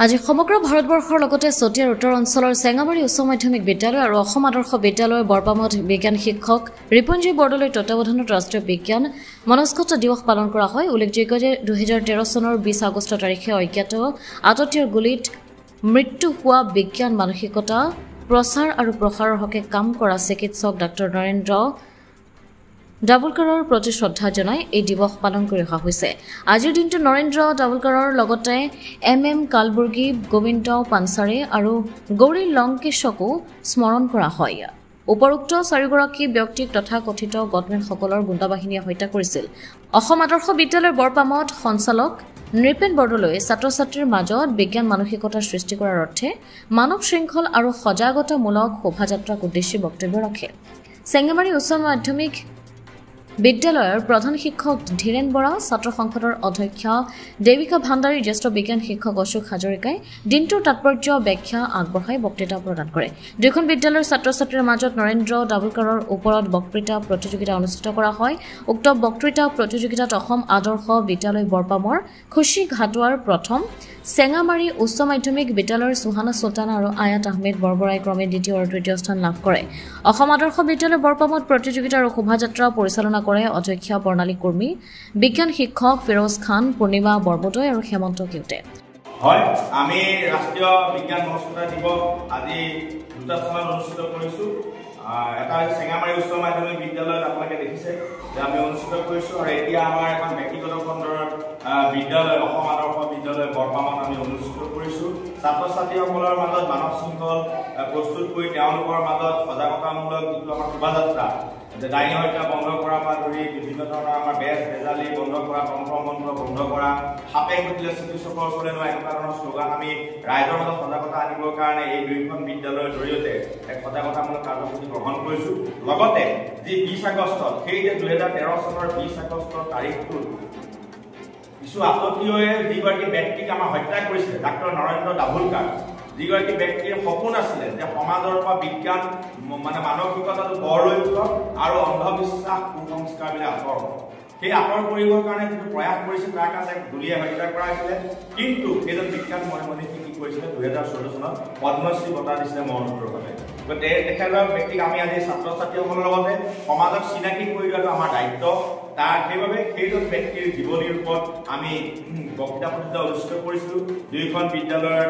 আজি সমগ্ৰ ভাৰতবৰ্ষৰ লগতে চতিয়াৰ উত্তৰ অঞ্চলৰ চেঙামাৰী উচ্চ মাধ্যমিক বিদ্যালয় আৰু অসম আদৰ্শ বিদ্যালয়ৰ বৰপামত বিজ্ঞান শিক্ষক ৰিপুঞ্জয় বৰদলৈৰ তত্বাৱধানত ৰাষ্ট্ৰীয় বিজ্ঞান মনস্কতা দিৱস পালন কৰা হয়। উল্লেখযোগ্য যে 2013 চনৰ 20 আগষ্ট তাৰিখে অজ্ঞাত আততীয়ৰ গুলীত মৃত্যু হোৱা বিজ্ঞান মানসিকতা প্ৰচাৰ আৰু প্ৰসাৰৰ হকে কাম কৰা চিকিৎসক ডাক্তৰ নৰেন্দ্ৰ ডাভোলকাৰৰ প্ৰতি শ্ৰদ্ধা জনাই এই দিৱস পালন কৰি অহা হৈছে। আজিৰ দিনটো নৰেন্দ্ৰ ডাভোলকাৰৰ লগতে এম কালবুৰ্গী, গোবিন্দ পানচাৰে আৰু গৌৰী লংকেশকো স্মৰণ কৰা হয়। উপৰোক্ত চাৰিগৰাকী ব্যক্তিক তথা কথিত গডমেনসকলৰ গুণ্ডাবাহিনীয়ে হত্যা কৰিছিল। অসম আদৰ্শ বিদ্যালয়ৰ বৰপামত সঞ্চালক নৃপেন বৰদলৈয়ে ছাত্ৰ ছাত্ৰীৰ মাজত বিজ্ঞান মানসিকতা সৃষ্টি কৰাৰ অৰ্থে মানৱ শৃংখল আৰু সজাগতামূলক শোভাযাত্ৰাক উদ্দেশ্যি বক্তব্য ৰাখে। চেঙামাৰী উচ্চ মাধ্যমিক বিদ্যালয়ৰ প্ৰধান শিক্ষক ধীৰেন বৰা, ছাত্ৰ সংসদৰ অধ্যক্ষ দেৱিকা ভাণ্ডাৰী, জ্যেষ্ঠ বিজ্ঞান শিক্ষক অশোক হাজৰিকাই দিনটোৰ তাৎপৰ্য ব্যাখ্যা আগবঢ়াই বক্তৃতা প্ৰদান কৰে। দুখন বিদ্যালয়ৰ ছাত্ৰ ছাত্ৰীৰ মাজত নৰেন্দ্ৰ ডাভোলকাৰৰ ওপৰত বক্তৃতা প্ৰতিযোগিতা অনুষ্ঠিত কৰা হয়। উক্ত বক্তৃতা প্ৰতিযোগিতাত অসম আদৰ্শ বিদ্যালয় বৰপামৰ খুশী ঘাটোৱাৰ প্ৰথম, চেঙামাৰী উচ্চ মাধ্যমিক বিদ্যালয়ৰ সুহানা চুলতানা আৰু আয়াত আহমেদ বৰবৰাই ক্ৰমে দ্বিতীয় আৰু তৃতীয় স্থান লাভ কৰে। অসম আদৰ্শ বিদ্যালয় বৰপামত প্ৰতিযোগিতাৰ শোভাযাত্ৰা পৰিচালনা কৰে অধ্যক্ষ বৰ্ণালী কুৰ্মী, বিজ্ঞান শিক্ষক ফিৰোজ খান, পূৰ্ণিমা বৰবদৈ আৰু হেমন্ত কেউতে। হয়, আমি ৰাষ্ট্ৰীয় বিজ্ঞান মনস্কতা দিৱস আজি দুটা স্থানত অনুষ্ঠিত কৰিছো। এটা হৈছে চেঙামাৰী উচ্চ মাধ্যমিক বিদ্যালয়ত আপোনালোকে দেখিছে যে আমি অনুষ্ঠিত কৰিছো, আৰু এতিয়া আমাৰ এখন ব্যক্তিগত খণ্ডৰ বিদ্যালয় অসম আদৰ্শ বিদ্যালয় বৰপামত আমি অনুষ্ঠিত কৰিছো। ছাত্ৰ ছাত্ৰীসকলৰ মাজত মানৱ শৃংখল প্ৰস্তুত কৰি তেওঁলোকৰ মাজত সজাগতামূলক যিটো আমাৰ শোভাযাত্ৰা, ডাইনী হত্যা বন্ধ কৰাৰ পৰা ধৰি বিভিন্ন ধৰণৰ আমাৰ বেজ বেজালি বন্ধ কৰা, তন্ত্ৰ মন্ত্ৰ বন্ধ কৰা, সাপে খুটিলে চিকিৎসকৰ ওচৰলৈ নোৱা, এনেকুৱা ধৰণৰ শ্লোগান আমি ৰাইজৰ মাজত সজাগতা আনিবৰ কাৰণে এই দুয়োখন বিদ্যালয়ৰ জৰিয়তে এক সজাগতামূলক কাৰ্যসূচী গ্ৰহণ কৰিছো। লগতে যি 20 আগষ্টত, সেই যে 2013 চনৰ 20 আগষ্টৰ তাৰিখটো কিছু আততীয়ই যিগৰাকী ব্যক্তিক আমাৰ হত্যা কৰিছিলে, ডাক্তৰ নৰেন্দ্ৰ ডাভোলকাৰ, যিগৰাকী ব্যক্তিৰ সপোন আছিলে যে সমাজৰ পৰা বিজ্ঞান মানসিকতাটো গঢ় লৈ উঠক আৰু অন্ধবিশ্বাস কুসংস্কাৰবিলাক আঁতৰ হওক, সেই আঁতৰ কৰিবৰ কাৰণে যিটো প্ৰয়াস কৰিছিল তাৰ কাৰণে গুলীয়াই হত্যা কৰা হৈছিলে। কিন্তু সেইজন বিজ্ঞান মনীষী কি কৰিছিলে, 2014 চনত পদ্মশ্ৰী বঁটা দিছিলে মৰণোত্তৰভাৱে। গতিকে তেখেতৰ ব্যক্তিক আমি আজি ছাত্ৰ ছাত্ৰীসকলৰ লগতে সমাজক চিনাকি কৰি দিয়াটো আমাৰ দায়িত্ব। সেইবাবে সেইজন ব্যক্তিৰ জীৱনীৰ ওপৰত আমি বক্তৃতা প্ৰতিযোগিতা অনুষ্ঠিত কৰিছিলো দুয়োখন বিদ্যালয়ৰ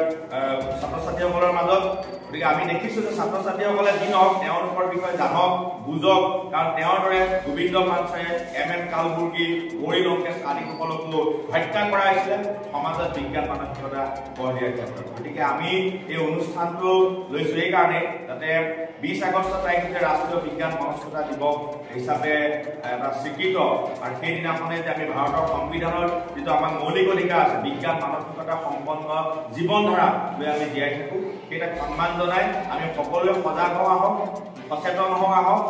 ছাত্ৰ ছাত্ৰীসকলৰ মাজত। গতিকে আমি দেখিছো যে ছাত্ৰ ছাত্ৰীসকলে যি নহওক তেওঁলোকৰ বিষয়ে জানক, বুজক, কাৰণ তেওঁৰ দৰে গোবিন্দ পানচাৰে, এম কালবুৰ্গী, গৌৰী লংকেশ আদিসকলকো হত্যা কৰা হৈছিলে সমাজত বিজ্ঞান মানসিকতা গঢ় দিয়াৰ ক্ষেত্ৰত। গতিকে আমি এই অনুষ্ঠানটো লৈছো এইকাৰণে যাতে 20 আগষ্ট তাৰিখে ৰাষ্ট্ৰীয় বিজ্ঞান মনস্কতা দিৱস হিচাপে এটা স্বীকৃত, আৰু সেইদিনাখনে যে আমি ভাৰতৰ সংবিধানৰ যিটো আমাৰ মৌলিক অধিকাৰ আছে বিজ্ঞান মানসিকতা সম্পন্ন জীৱন ধাৰা লৈ আমি জীয়াই থাকো, সেইটাক সন্মান জনাই আমি সকলোৱে সজাগ হোৱা হওক, সচেতন হোৱা হওক,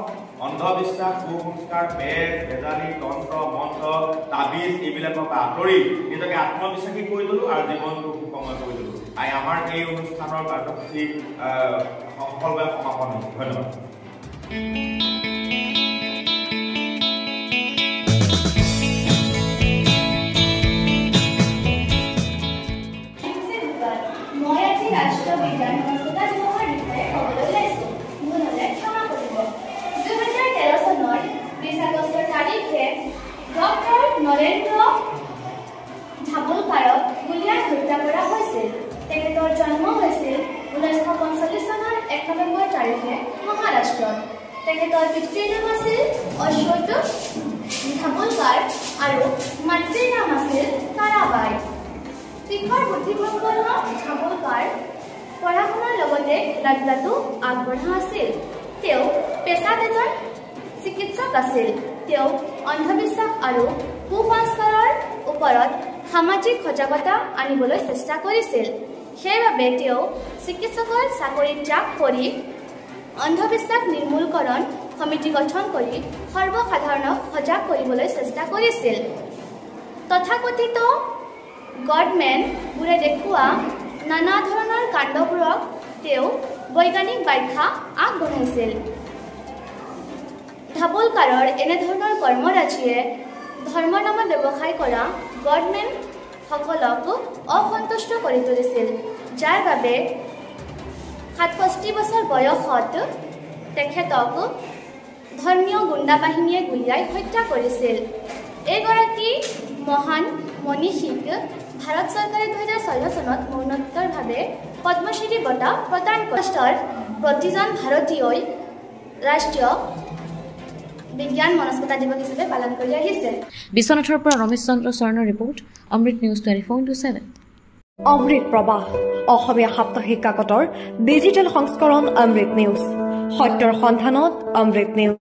অন্ধবিশ্বাস কুসংস্কাৰ বেজ বেজালি তন্ত্ৰ মন্ত্ৰ তাবিজ এইবিলাকৰ পৰা আঁতৰি নিজকে আত্মবিশ্বাসী কৰি তোলো আৰু জীৱনটো সুখময় কৰি তোলো। আমাৰ এই অনুষ্ঠানৰ কাৰ্যসূচী সফলভাৱে সমাপন হৈছে। ধন্যবাদ। ৰাষ্ট্ৰীয় বিজ্ঞান মনস্কতা দিৱসৰ বিষয়ে ক'বলৈ ওলাইছো। ভুল হ'লে ক্ষমা কৰিব। 2013 চনৰ 20 আগষ্ট তাৰিখে ডক্টৰ নৰেন্দ্ৰ ডাভোলকাৰক গুলীয়াই হত্যা কৰা হৈছিল। তেখেতৰ জন্ম হৈছিল 1945 চনৰ 1 নৱেম্বৰ তাৰিখে মহাৰাষ্ট্ৰত। তেখেতৰ পিতৃৰ নাম আছিল অশোক ডাভোলকাৰ আৰু মাতৃৰ নাম আছিল তাৰাবাই। শিক্ষাৰ বুদ্ধিসম্পন্ন ডাভোলকাৰ পঢ়া শুনাৰ লগতে খেলা ধূলাতো আগবঢ়া আছিল। তেওঁ পেছাত এজন চিকিৎসক আছিল। তেওঁ অন্ধবিশ্বাস আৰু কুসংস্কাৰৰ ওপৰত সামাজিক সজাগতা আনিবলৈ চেষ্টা কৰিছিল। সেইবাবে তেওঁ চিকিৎসকৰ চাকৰি ত্যাগ কৰি অন্ধবিশ্বাস নিৰ্মূলকৰণ সমিতি গঠন কৰি সৰ্বসাধাৰণক সজাগ কৰিবলৈ চেষ্টা কৰিছিল। তথাকথিত গডমেনবোৰে দেখুওৱা নানা ধৰণৰ কাণ্ডবোৰক তেওঁ বৈজ্ঞানিক ব্যাখ্যা আগবঢ়াইছিল। ডাভোলকাৰৰ এনেধৰণৰ কৰ্মৰাজিয়ে ধৰ্মৰ নামত ব্যৱসায় কৰা গডমেন সকলক অসন্তুষ্ট কৰি তুলিছিল, যাৰ বাবে ৬৭ বছৰ বয়সত তেখেতক ধৰ্মীয় গুণ্ডা বাহিনীয়ে গুলীয়াই হত্যা কৰিছিল। এইগৰাকী মহান মনীষীক ভাৰত চৰকাৰে ২০১৬ চনত মৰণোত্তৰভাৱে পদ্মশ্ৰী বঁটা প্ৰদান কৰিছিল। প্ৰতিজন ভাৰতীয়ই ৰাষ্ট্ৰীয় বিজ্ঞান মনস্কতা দিৱস হিচাপে পালন কৰি আহিছে। বিশ্বনাথৰ পৰা ৰমেশ চন্দ্ৰ শৰ্মাৰ ৰিপৰ্ট, অমৃত নিউজ 24/7। অমৃত প্ৰবাহ অসমীয়া সাপ্তাহিক কাকতৰ ডিজিটেল সংস্কৰণ অমৃত নিউজ, সত্যৰ সন্ধানত অমৃত নিউজ।